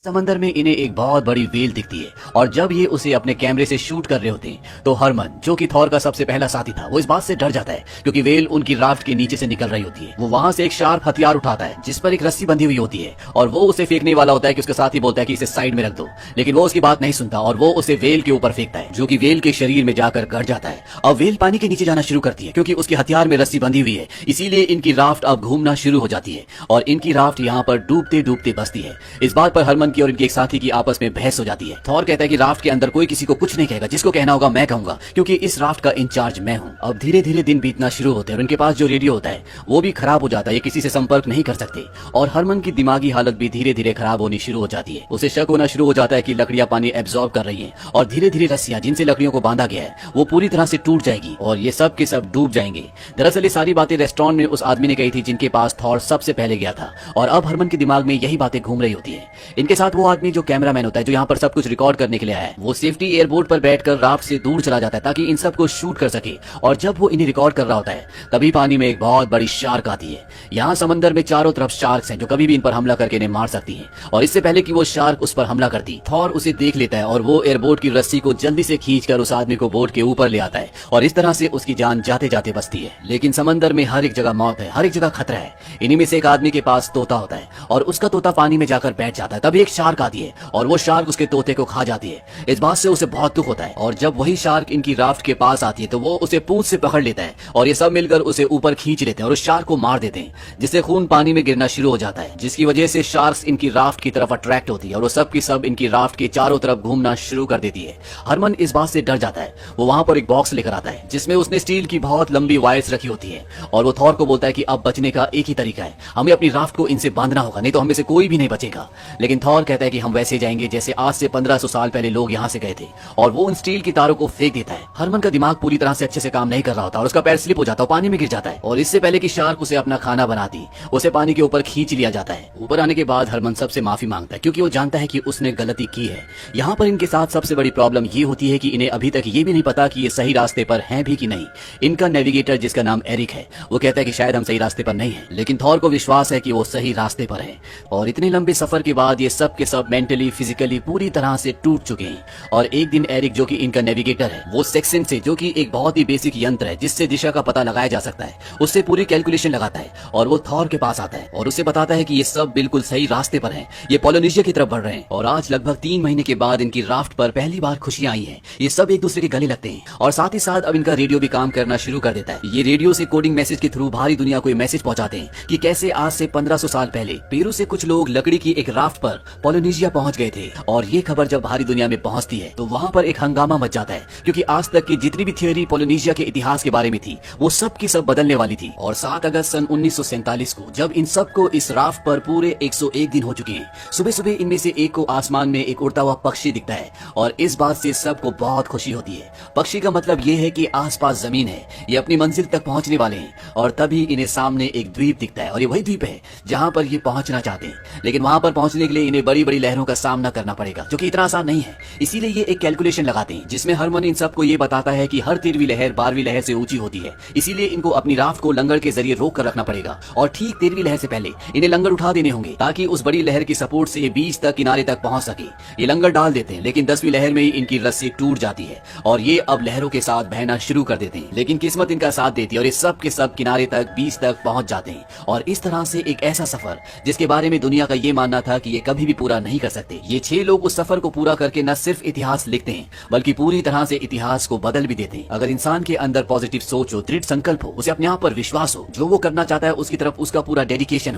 समंदर में इन्हें एक बहुत बड़ी व्हेल दिखती है और जब ये उसे अपने कैमरे से शूट कर रहे होते हैं तो हरमन, जो कि थॉर का सबसे पहला साथी था, वो इस बात से डर जाता है क्योंकि व्हेल उनकी राफ्ट के नीचे से निकल रही होती है। वो वहां से एक शार्प हथियार उठाता है जिस पर एक रस्सी बंधी हुई होती है और वो उसे फेंकने वाला होता है कि उसका साथी बोलता है कि इसे साइड में रख दो, लेकिन वो उसकी बात नहीं सुनता और वो उसे व्हेल के ऊपर फेंकता है जो कि व्हेल के शरीर में जाकर गड़ जाता है। अब व्हेल पानी के नीचे जाना शुरू करती है क्योंकि उसके हथियार में रस्सी बंधी हुई है, इसीलिए इनकी राफ्ट अब घूमना शुरू हो जाती है और इनकी राफ्ट यहाँ पर डूबते डूबते बसती है। इस बात पर हरमन की और इनके एक साथी की आपस में बहस हो जाती है। थॉर कहता है कि राफ्ट के अंदर कोई किसी को कुछ नहीं कहेगा, जिसको कहना होगा मैं कहूंगा क्योंकि इस राफ्ट का इंचार्ज मैं हूँ। अब धीरे धीरे दिन बीतना शुरू होते हैं और उनके पास जो रेडियो होता है वो भी खराब हो जाता है, ये किसी से संपर्क नहीं कर सकते और हरमन की दिमागी हालत भी धीरे धीरे खराब होनी शुरू हो जाती है। उसे शक होना शुरू हो जाता है कि लकड़ियां पानी एब्जॉर्ब कर रही है और धीरे धीरे रस्सियां जिनसे लकड़ियों को बांधा गया है वो पूरी तरह से टूट जाएगी और ये सब के सब डूब जाएंगे। दरअसल ये सारी बातें रेस्टोरेंट में उस आदमी ने कही थी जिनके पास थॉर सबसे पहले गया था और अब हरमन के दिमाग में यही बातें घूम रही होती है। इनके साथ वो आदमी जो कैमरामैन होता है, जो यहाँ पर सब कुछ रिकॉर्ड करने के लिए आया है, वो सेफ्टी एयरबोर्ड पर बैठकर राफ्ट से दूर चला जाता है ताकि इन सब को शूट कर सके। और जब वो इन्हें रिकॉर्ड कर रहा होता है तभी पानी में एक बहुत बड़ी शार्क आती है। यहाँ समंदर में चारों तरफ शार्क्स हैं जो कभी भी इन पर हमला करके इन्हें मार सकती हैं और इससे पहले कि वो शार्क उस पर हमला करती, थॉर उसे देख लेता है और वो एयरबोर्ड की रस्सी को जल्दी से खींचकर उस आदमी को बोट के ऊपर ले आता है और इस तरह से उसकी जान जाते जाते बचती है। लेकिन समंदर में हर एक जगह मौत है, हर एक जगह खतरा है। इन्हीं में से एक आदमी के पास तोता होता है और उसका तोता पानी में जाकर बैठ जाता है। तभी एक शार्क आती है और वो शार्क उसके तोते को खा जाती है। इस बात से उसे बहुत दुख होता है और जब वही शार्क इनकी राफ्ट के पास आती है तो वो उसे पूंछ से पकड़ लेता है और ये सब मिलकर उसे ऊपर खींच लेते हैं और उस शार्क को मार देते हैं, जिससे खून पानी में गिरना शुरू हो जाता है, जिसकी वजह से शार्क्स इनकी राफ्ट की तरफ अट्रैक्ट होती है और वो सब की सब इनकी राफ्ट के चारों तरफ घूमना शुरू कर देती है। हरमन इस बात से डर जाता है। वो वहां पर एक बॉक्स लेकर आता है जिसमें उसने स्टील की बहुत लंबी वायर्स रखी होती है और वो थॉर को बोलता है कि अब बचने का एक ही तरीका है, हमें अपनी राफ्ट को इनसे बांधना होगा, नहीं तो हमें से कोई भी नहीं बचेगा। लेकिन थॉर कहता है कि हम वैसे जाएंगे जैसे आज से 1500 साल पहले लोग यहाँ से गए थे और वो उन स्टील की तारों को फेंक देता है। हरमन का दिमाग पूरी तरह से अच्छे से काम नहीं कर रहा होता और उसका पैर स्लिप हो जाता है, पानी में गिर जाता है और इससे पहले कि शार्क उसे अपना खाना बनाती उसे पानी के ऊपर खींच लिया जाता है। ऊपर आने के बाद हरमन सबसे माफी मांगता है क्योंकि वो जानता है कि उसने गलती की है। यहाँ पर इनके साथ सबसे बड़ी प्रॉब्लम ये होती है कि इन्हें अभी तक ये भी नहीं पता कि ये सही रास्ते पर हैं भी कि नहीं। इनका नेविगेटर जिसका नाम एरिक है वो कहता है कि शायद हम सही रास्ते पर नहीं है, लेकिन थॉर को विश्वास है कि वो सही रास्ते पर है। और इतने लंबे सफर के बाद ये सब के सब मेंटली फिजिकली पूरी तरह से टूट चुके हैं और एक दिन एरिक, जो कि इनका नेविगेटर है, वो सेक्शन से, जो कि एक बहुत ही बेसिक यंत्र है जिससे दिशा का पता लगाया जा सकता है, उससे पूरी कैलकुलेशन लगाता है और वो थॉर के पास आता है और उसे बताता है कि ये सब बिल्कुल सही रास्ते पर हैं, ये पोलिनेशिया की तरफ बढ़ रहे हैं। और आज लगभग 3 महीने के बाद इनकी राफ्ट पर पहली बार खुशियां आई हैं। ये सब एक दूसरे के गले लगते हैं और साथ ही साथ अब इनका रेडियो भी काम करना शुरू कर देता है। ये रेडियो से कोडिंग मैसेज के थ्रू बाहरी दुनिया को मैसेज पहुंचाते हैं कि कैसे आज से 1500 साल पहले पेरू से कुछ लोग लकड़ी की एक राफ्ट पर पोलिनेशिया पहुंच गए थे। और ये खबर जब बाहरी दुनिया में पहुंचती है तो वहां पर एक हंगामा मच जाता है क्योंकि आज तक की जितनी भी थियोरी पोलिनेशिया के इतिहास के बारे में थी वो सब की सब बदलने वाली थी। और 7 अगस्त सन 1947 को जब इन सब को इस राफ्ट पर पूरे 101 दिन हो चुके हैं, सुबह सुबह इनमें से एक को आसमान में एक उड़ता हुआ पक्षी दिखता है और इस बात से सबको बहुत खुशी होती है। पक्षी का मतलब ये है कि आसपास जमीन है, ये अपनी मंजिल तक पहुंचने वाले हैं। और तभी इन्हें सामने एक द्वीप दिखता है और ये वही द्वीप है जहां पर ये पहुंचना चाहते हैं, लेकिन वहां पर पहुंचने के लिए इन्हें बड़ी बड़ी लहरों का सामना करना पड़ेगा जो कि इतना आसान नहीं है। इसीलिए ये एक कैलकुलेशन लगाते हैं जिसमें हरमन इन सबको ये बताता है कि हर 13वीं लहर 12वीं लहर से ऊंची होती है, इसीलिए इनको अपनी राफ्ट को लंगर के जरिए रोक कर रखना पड़ेगा और ठीक 13वीं लहर से पहले इन्हें लंगर उठा देने होंगे ताकि उस बड़ी लहर की सपोर्ट से ये बीच तक किनारे तक पहुंच सके। ये लंगर डाल देते हैं लेकिन 10वीं लहर में ही इनकी रस्सी टूट जाती है और ये अब लहरों के साथ बहना शुरू कर देते हैं। लेकिन किस्मत इनका साथ देती है और ये सब के सब किनारे तक बीच तक पहुंच जाते हैं। और इस तरह से एक ऐसा सफर जिसके बारे में दुनिया का ये मानना था कि ये कभी भी पूरा नहीं कर सकते, ये 6 लोग उस सफर को पूरा करके न सिर्फ इतिहास लिखते हैं बल्कि पूरी तरह से इतिहास को बदल भी देते हैं। अगर इंसान के अंदर पॉजिटिव सोच हो, दृढ़ संकल्प हो, उसे अपने आप पर विश्वास हो, जो वो करना चाहता है उसकी तरफ उसका पूरा डेडिकेशन हो,